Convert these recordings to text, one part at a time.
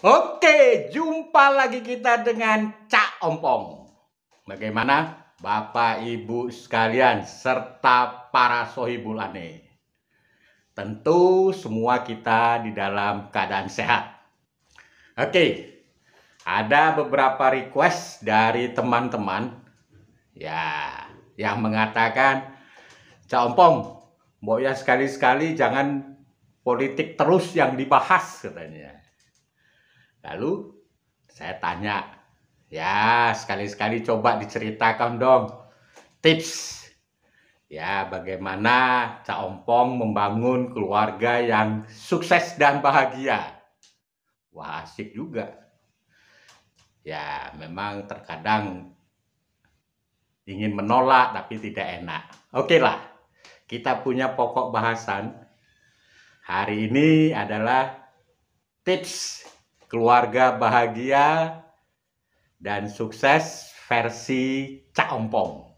Oke, jumpa lagi kita dengan Cak Ompong. Bagaimana Bapak Ibu sekalian serta para sohibul ane? Tentu semua kita di dalam keadaan sehat. Oke, ada beberapa request dari teman-teman ya yang mengatakan, Cak Ompong, mbok ya sekali-sekali jangan politik terus yang dibahas katanya. Lalu saya tanya, ya sekali-sekali coba diceritakan dong tips ya bagaimana Cak Ompong membangun keluarga yang sukses dan bahagia. Wah, asik juga. Ya memang terkadang ingin menolak tapi tidak enak. Oke lah, kita punya pokok bahasan hari ini adalah tips keluarga bahagia dan sukses versi Cak Ompong.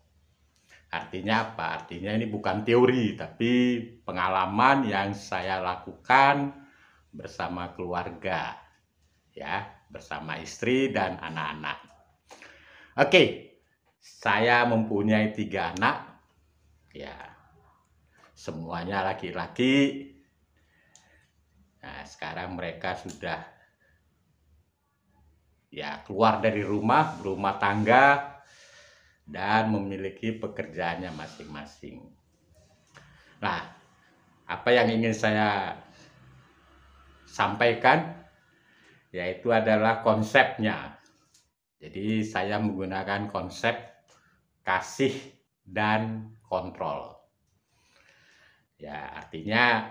Artinya apa? Artinya ini bukan teori, tapi pengalaman yang saya lakukan bersama keluarga, ya, bersama istri dan anak-anak. Oke, saya mempunyai 3 anak, ya, semuanya laki-laki. Nah, sekarang mereka sudah ya keluar dari rumah, berumah tangga, dan memiliki pekerjaannya masing-masing. Nah, apa yang ingin saya sampaikan yaitu adalah konsepnya. Jadi saya menggunakan konsep kasih dan kontrol. Ya, artinya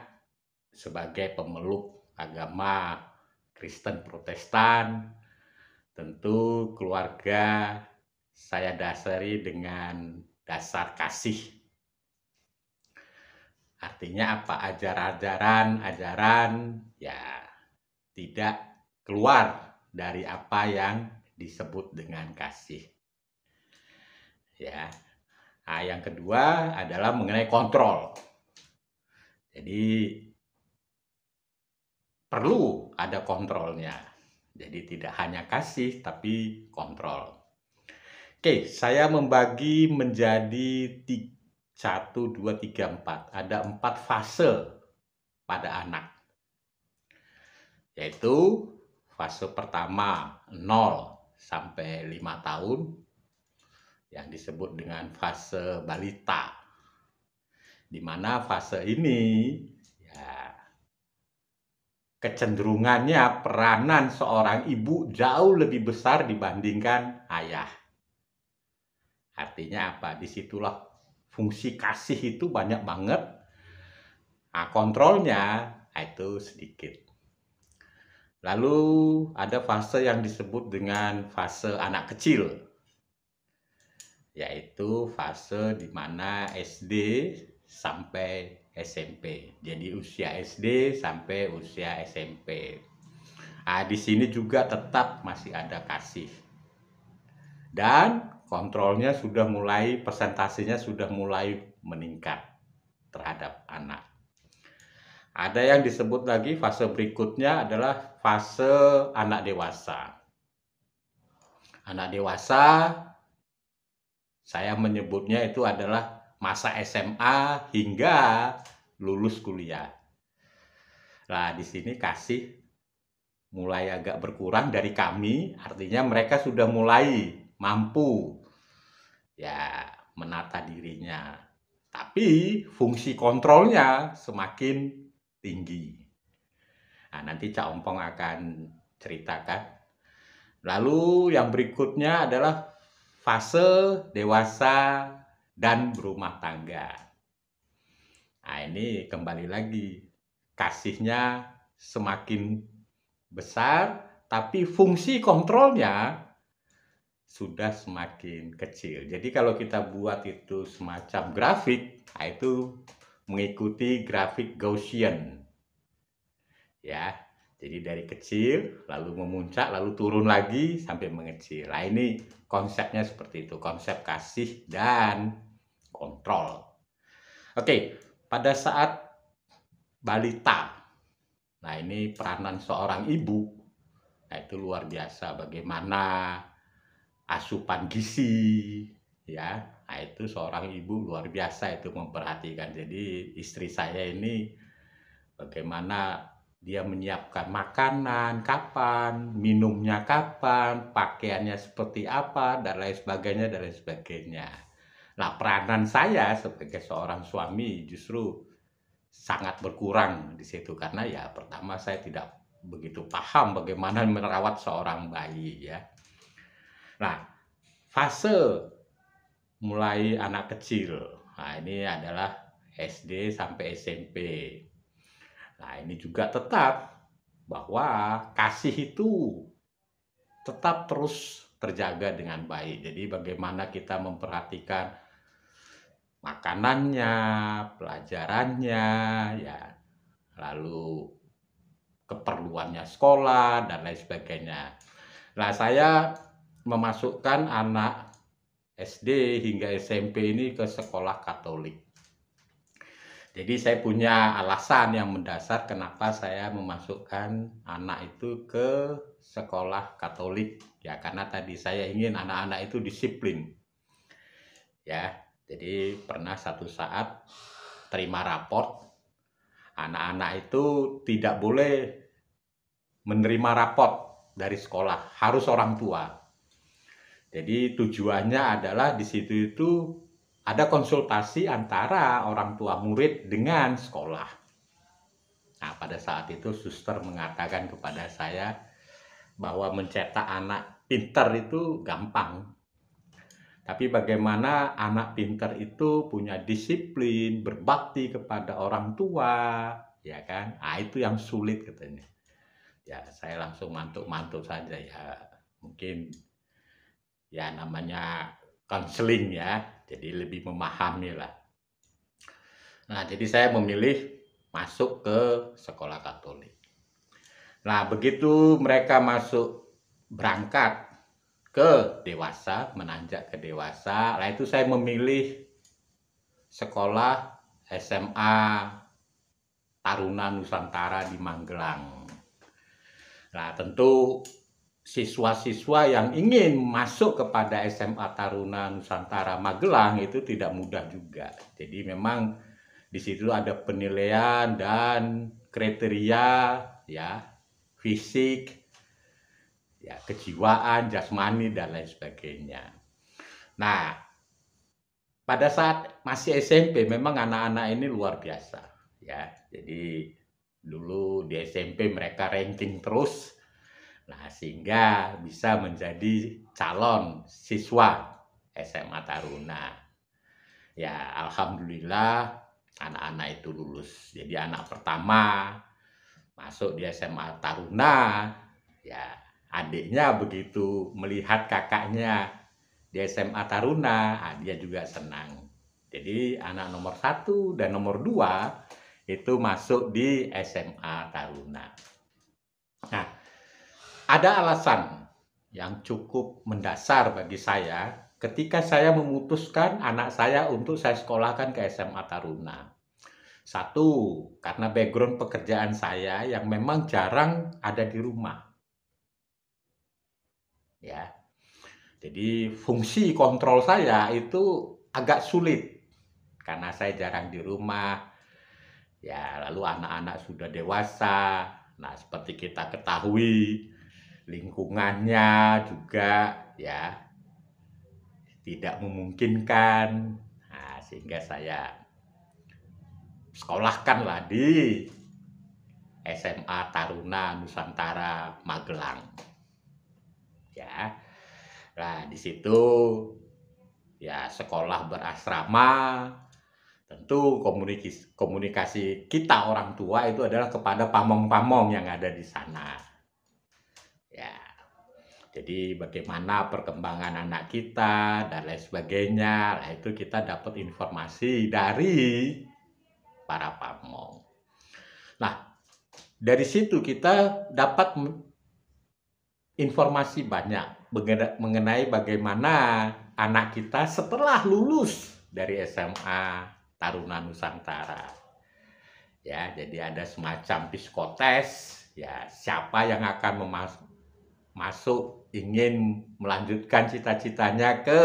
sebagai pemeluk agama Kristen Protestan, tentu keluarga saya dasari dengan dasar kasih. Artinya apa? Ajaran ya tidak keluar dari apa yang disebut dengan kasih. Ya. Nah, yang kedua adalah mengenai kontrol. Jadi perlu ada kontrolnya. Jadi tidak hanya kasih tapi kontrol. Oke, saya membagi menjadi 1, 2, 3, 4. Ada 4 fase pada anak. Yaitu fase pertama 0 sampai 5 tahun yang disebut dengan fase balita. Di mana fase ini ya kecenderungannya peranan seorang ibu jauh lebih besar dibandingkan ayah. Artinya apa? Disitulah fungsi kasih itu banyak banget. Nah, kontrolnya itu sedikit. Lalu ada fase yang disebut dengan fase anak kecil. Yaitu fase di mana SD sampai SMP. Jadi usia SD sampai usia SMP. Nah, di sini juga tetap masih ada kasih. Dan kontrolnya sudah mulai, persentasenya sudah mulai meningkat terhadap anak. Ada yang disebut lagi fase berikutnya adalah fase anak dewasa. Anak dewasa saya menyebutnya itu adalah masa SMA hingga lulus kuliah. Nah, di sini kasih mulai agak berkurang dari kami, artinya mereka sudah mulai mampu ya menata dirinya. Tapi fungsi kontrolnya semakin tinggi. Nah, nanti Cak Ompong akan ceritakan. Lalu yang berikutnya adalah fase dewasa dan berumah tangga. Nah, ini kembali lagi. Kasihnya semakin besar, tapi fungsi kontrolnya sudah semakin kecil. Jadi kalau kita buat itu semacam grafik, nah itu mengikuti grafik Gaussian. Ya, jadi dari kecil, lalu memuncak, lalu turun lagi sampai mengecil. Nah ini konsepnya seperti itu, konsep kasih dan kontrol. Oke, pada saat balita, nah ini peranan seorang ibu, Nah, itu luar biasa bagaimana asupan gizi, ya. Nah, itu seorang ibu luar biasa itu memperhatikan. Jadi istri saya ini bagaimana dia menyiapkan makanan kapan, minumnya kapan, pakaiannya seperti apa, dan lain sebagainya, dan lain sebagainya. Nah, peranan saya sebagai seorang suami justru sangat berkurang di situ karena ya pertama saya tidak begitu paham bagaimana merawat seorang bayi ya. Nah, fase mulai anak kecil. Nah, ini adalah SD sampai SMP. Nah, ini juga tetap bahwa kasih itu tetap terus terjaga dengan baik. Jadi bagaimana kita memperhatikan makanannya, pelajarannya, ya, lalu keperluannya sekolah dan lain sebagainya. Nah, saya memasukkan anak SD hingga SMP ini ke sekolah Katolik. Jadi saya punya alasan yang mendasar kenapa saya memasukkan anak itu ke sekolah Katolik. Ya, karena tadi saya ingin anak-anak itu disiplin. Ya, jadi pernah satu saat terima raport, anak-anak itu tidak boleh menerima raport dari sekolah, harus orang tua. Jadi tujuannya adalah di situ itu ada konsultasi antara orang tua murid dengan sekolah. Nah, pada saat itu suster mengatakan kepada saya bahwa mencetak anak pintar itu gampang. Tapi bagaimana anak pintar itu punya disiplin, berbakti kepada orang tua, ya kan? Ah, itu yang sulit katanya. Ya, saya langsung mantuk-mantuk saja ya. Mungkin ya namanya konseling ya, jadi lebih memahami lah. Nah, jadi saya memilih masuk ke sekolah Katolik. Nah, begitu mereka berangkat ke dewasa, menanjak ke dewasa, nah itu saya memilih sekolah SMA Taruna Nusantara di Magelang. Nah, tentu siswa-siswa yang ingin masuk kepada SMA Taruna Nusantara Magelang itu tidak mudah juga. Jadi memang di situ ada penilaian dan kriteria ya, fisik, ya, kejiwaan, jasmani dan lain sebagainya. Nah, pada saat masih SMP memang anak-anak ini luar biasa ya. Jadi dulu di SMP mereka ranking terus. Nah, sehingga bisa menjadi calon siswa SMA Taruna. Ya, alhamdulillah anak-anak itu lulus. Jadi anak pertama masuk di SMA Taruna, ya adiknya begitu melihat kakaknya di SMA Taruna, dia juga senang. Jadi anak nomor 1 dan nomor 2 itu masuk di SMA Taruna. Nah, ada alasan yang cukup mendasar bagi saya ketika saya memutuskan anak saya untuk saya sekolahkan ke SMA Taruna. Satu, karena background pekerjaan saya yang memang jarang ada di rumah. Ya. Jadi fungsi kontrol saya itu agak sulit karena saya jarang di rumah. Ya, lalu anak-anak sudah dewasa. Nah, seperti kita ketahui, lingkungannya juga ya tidak memungkinkan. Nah, sehingga saya sekolahkanlah di SMA Taruna Nusantara Magelang. Ya. Nah, di situ ya sekolah berasrama. Tentu komunikasi kita orang tua itu adalah kepada pamong-pamong yang ada di sana. Ya. Jadi bagaimana perkembangan anak kita dan lain sebagainya. Nah, itu kita dapat informasi dari para pamong. Nah, dari situ kita dapat informasi banyak mengenai bagaimana anak kita setelah lulus dari SMA Taruna Nusantara. Ya, jadi ada semacam psikotes, ya, siapa yang akan masuk ingin melanjutkan cita-citanya ke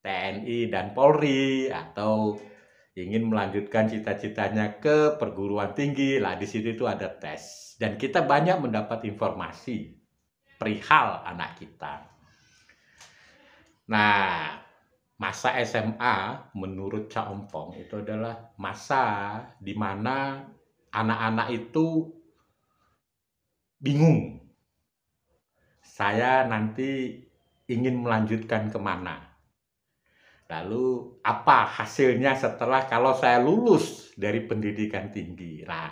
TNI dan Polri, atau ingin melanjutkan cita-citanya ke perguruan tinggi, lah di situ itu ada tes dan kita banyak mendapat informasi perihal anak kita. Nah, masa SMA menurut Cak Ompong itu adalah masa di mana anak-anak itu bingung. Saya nanti ingin melanjutkan kemana? Lalu apa hasilnya setelah kalau saya lulus dari pendidikan tinggi? Nah,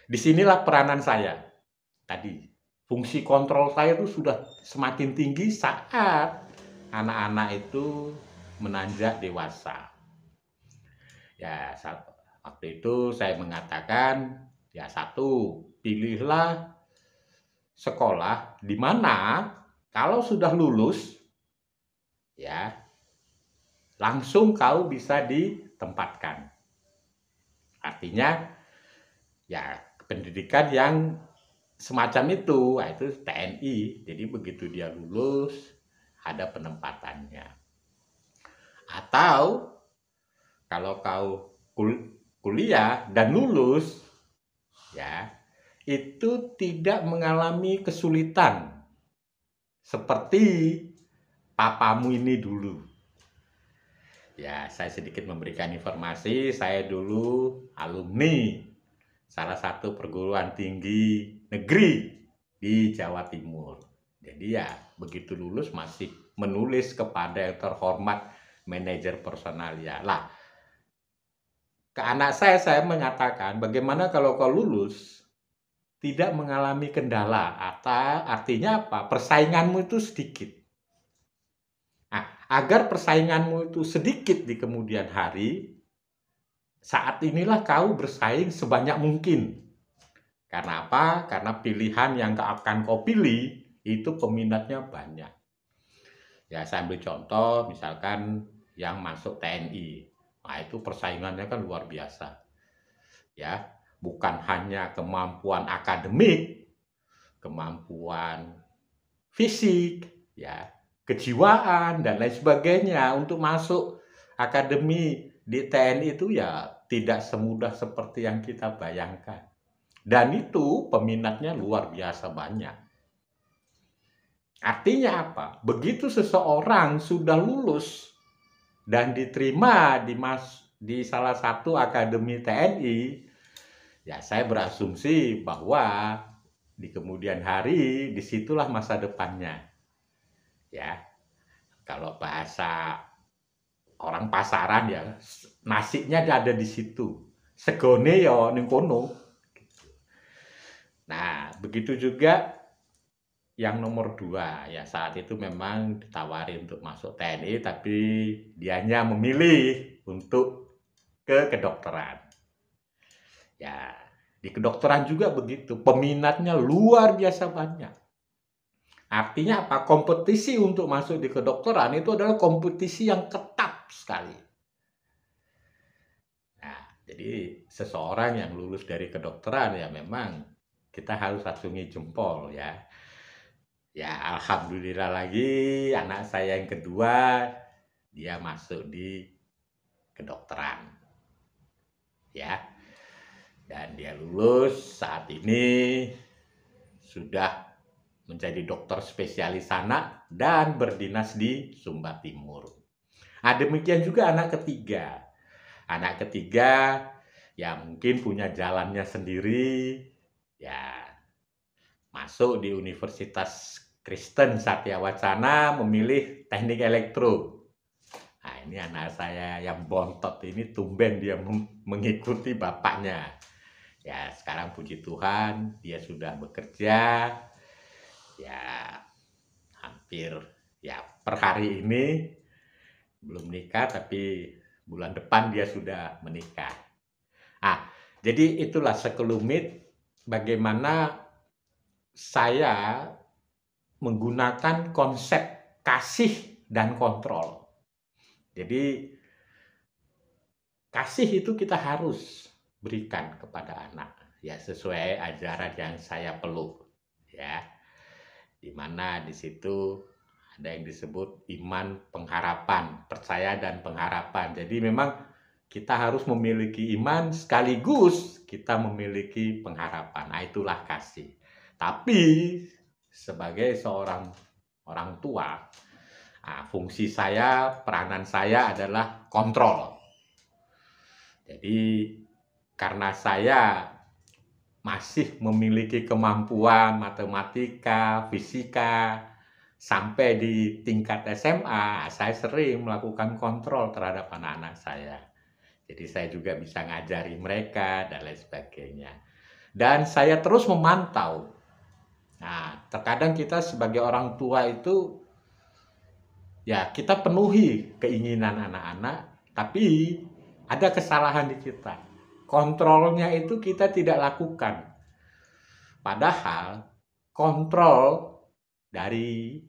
disinilah peranan saya. Tadi, fungsi kontrol saya itu sudah semakin tinggi saat anak-anak itu menanjak dewasa. Ya, waktu itu saya mengatakan, ya satu, pilihlah sekolah di mana kalau sudah lulus, ya langsung kau bisa ditempatkan. Artinya, ya pendidikan yang semacam itu, itu TNI. Jadi begitu dia lulus, ada penempatannya. Atau kalau kau kuliah dan lulus, ya itu tidak mengalami kesulitan seperti papamu ini dulu. Ya, saya sedikit memberikan informasi, saya dulu alumni salah satu perguruan tinggi negeri di Jawa Timur. Jadi ya, begitu lulus masih menulis kepada yang terhormat manajer personalia. Lah, ke anak saya mengatakan, bagaimana kalau kau lulus tidak mengalami kendala, atau artinya apa? Persainganmu itu sedikit. Nah, agar persainganmu itu sedikit di kemudian hari, saat inilah kau bersaing sebanyak mungkin. Karena apa? Karena pilihan yang akan kau pilih itu peminatnya banyak. Ya, saya ambil contoh, misalkan yang masuk TNI. Nah, itu persaingannya kan luar biasa. Ya, bukan hanya kemampuan akademik, kemampuan fisik, ya, kejiwaan dan lain sebagainya. Untuk masuk akademi di TNI itu ya tidak semudah seperti yang kita bayangkan. Dan itu peminatnya luar biasa banyak. Artinya apa? Begitu seseorang sudah lulus dan diterima di salah satu akademi TNI, ya saya berasumsi bahwa di kemudian hari disitulah masa depannya. Ya, kalau bahasa orang pasaran ya, nasinya ada di situ. Segone ya ning kono. Nah, begitu juga yang nomor 2, ya saat itu memang ditawari untuk masuk TNI, tapi dianya memilih untuk ke kedokteran. Ya, di kedokteran juga begitu, peminatnya luar biasa banyak. Artinya apa? Kompetisi untuk masuk di kedokteran itu adalah kompetisi yang ketat sekali. Nah, jadi seseorang yang lulus dari kedokteran ya memang kita harus acungi jempol ya. Ya, alhamdulillah lagi anak saya yang kedua dia masuk di kedokteran. Ya. Dan dia lulus saat ini sudah menjadi dokter spesialis anak dan berdinas di Sumba Timur. Nah, demikian juga anak ketiga. Anak ketiga ya mungkin punya jalannya sendiri, ya masuk di Universitas Kristen Satya Wacana memilih teknik elektro. Nah, ini anak saya yang bontot ini tumben dia mengikuti bapaknya. Ya, sekarang puji Tuhan dia sudah bekerja. Ya, hampir ya per hari ini belum nikah, tapi bulan depan dia sudah menikah. Ah, jadi itulah sekelumit bagaimana saya menggunakan konsep kasih dan kontrol. Jadi kasih itu kita harus berikan kepada anak ya sesuai ajaran yang saya peluk ya. mana di situ ada yang disebut iman pengharapan, percaya dan pengharapan. Jadi memang kita harus memiliki iman sekaligus kita memiliki pengharapan. Nah, itulah kasih. Tapi sebagai seorang orang tua, fungsi saya, peranan saya adalah kontrol. Jadi karena saya masih memiliki kemampuan matematika, fisika, sampai di tingkat SMA, saya sering melakukan kontrol terhadap anak-anak saya. Jadi saya juga bisa ngajari mereka dan lain sebagainya. Dan saya terus memantau. Nah, terkadang kita sebagai orang tua itu, ya kita penuhi keinginan anak-anak, tapi ada kesalahan di kita. Kontrolnya itu kita tidak lakukan. Padahal kontrol dari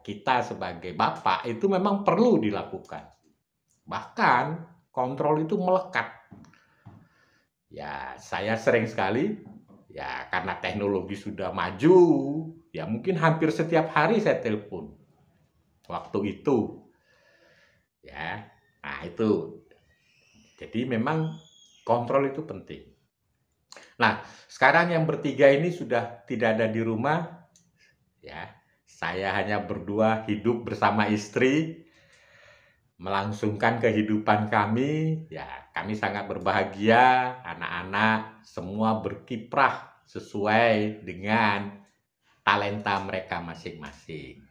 kita sebagai bapak itu memang perlu dilakukan. Bahkan kontrol itu melekat. Ya, saya sering sekali, ya karena teknologi sudah maju, ya mungkin hampir setiap hari saya telepon. Waktu itu, ya, nah itu. Jadi memang kontrol itu penting. Nah, sekarang yang bertiga ini sudah tidak ada di rumah, ya. Saya hanya berdua hidup bersama istri, melangsungkan kehidupan kami, ya kami sangat berbahagia, anak-anak semua berkiprah sesuai dengan talenta mereka masing-masing.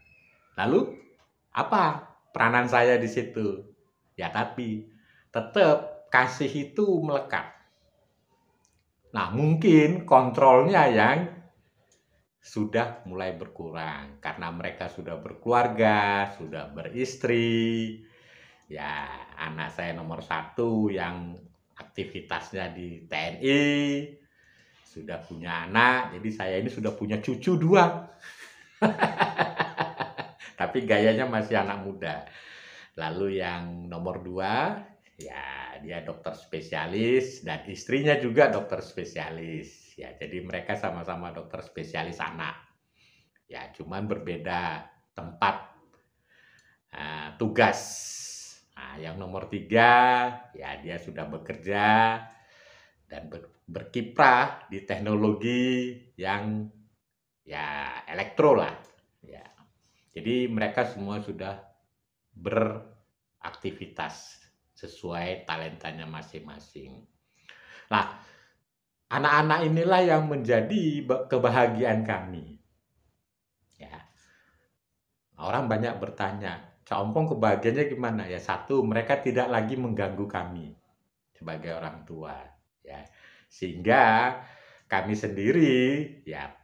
Lalu, apa peranan saya di situ? Ya tapi, tetap kasih itu melekat. Nah, mungkin kontrolnya yang sudah mulai berkurang karena mereka sudah berkeluarga, sudah beristri. Ya, anak saya nomor 1 yang aktivitasnya di TNI, sudah punya anak, jadi saya ini sudah punya cucu 2. Tapi gayanya masih anak muda. Lalu yang nomor 2, ya dia dokter spesialis dan istrinya juga dokter spesialis. Ya, jadi mereka sama-sama dokter spesialis anak. Ya, cuman berbeda tempat tugas. Nah, yang nomor 3, ya dia sudah bekerja dan berkiprah di teknologi yang ya elektro lah. Ya. Jadi mereka semua sudah beraktivitas sesuai talentanya masing-masing. Nah, anak-anak inilah yang menjadi kebahagiaan kami. Ya. Orang banyak bertanya, Cak Ompong kebahagiaannya gimana? Ya satu, mereka tidak lagi mengganggu kami sebagai orang tua. Ya. Sehingga kami sendiri ya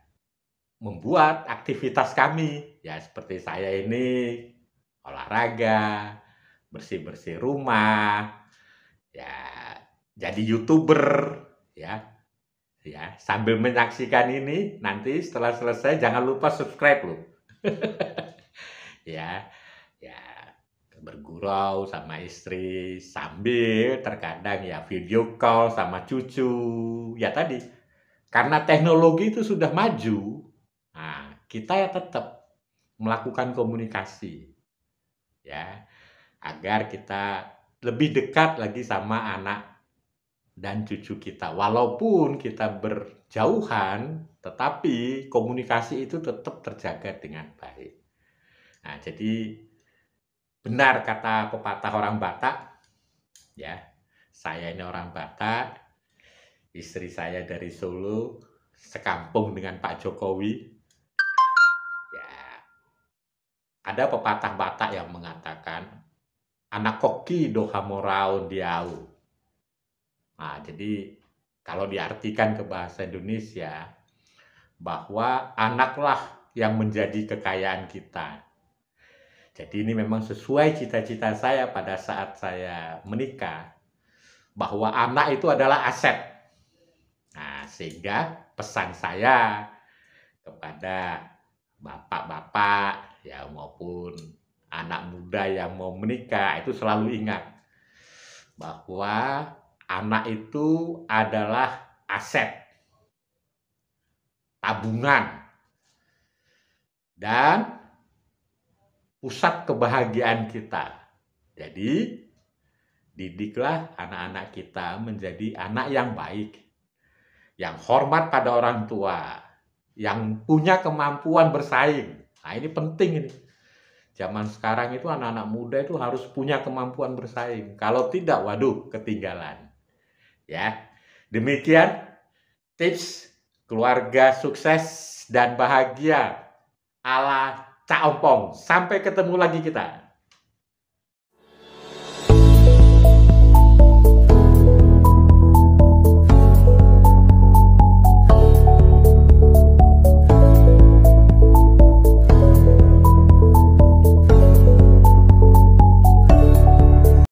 membuat aktivitas kami. Ya seperti saya ini olahraga, bersih-bersih rumah, ya jadi YouTuber, ya. Ya, sambil menyaksikan ini, nanti setelah selesai jangan lupa subscribe loh. Ya, ya bergurau sama istri sambil terkadang ya video call sama cucu. Ya tadi, karena teknologi itu sudah maju, nah, kita ya tetap melakukan komunikasi. Ya, agar kita lebih dekat lagi sama anak dan cucu kita. Walaupun kita berjauhan, tetapi komunikasi itu tetap terjaga dengan baik. Nah, jadi benar kata pepatah orang Batak, ya, saya ini orang Batak, istri saya dari Solo, sekampung dengan Pak Jokowi. Ya, ada pepatah Batak yang mengatakan, anak koki do hamoraun diau. Nah, jadi kalau diartikan ke bahasa Indonesia, bahwa anaklah yang menjadi kekayaan kita. Jadi ini memang sesuai cita-cita saya pada saat saya menikah, bahwa anak itu adalah aset. Nah, sehingga pesan saya kepada bapak-bapak ya maupun anak muda yang mau menikah itu selalu ingat bahwa anak itu adalah aset, tabungan dan pusat kebahagiaan kita. Jadi, didiklah anak-anak kita menjadi anak yang baik, yang hormat pada orang tua, yang punya kemampuan bersaing. Nah, ini penting ini. Zaman sekarang itu anak-anak muda itu harus punya kemampuan bersaing. Kalau tidak, waduh, ketinggalan. Ya, demikian tips keluarga sukses dan bahagia ala Cak Ompong. Sampai ketemu lagi kita.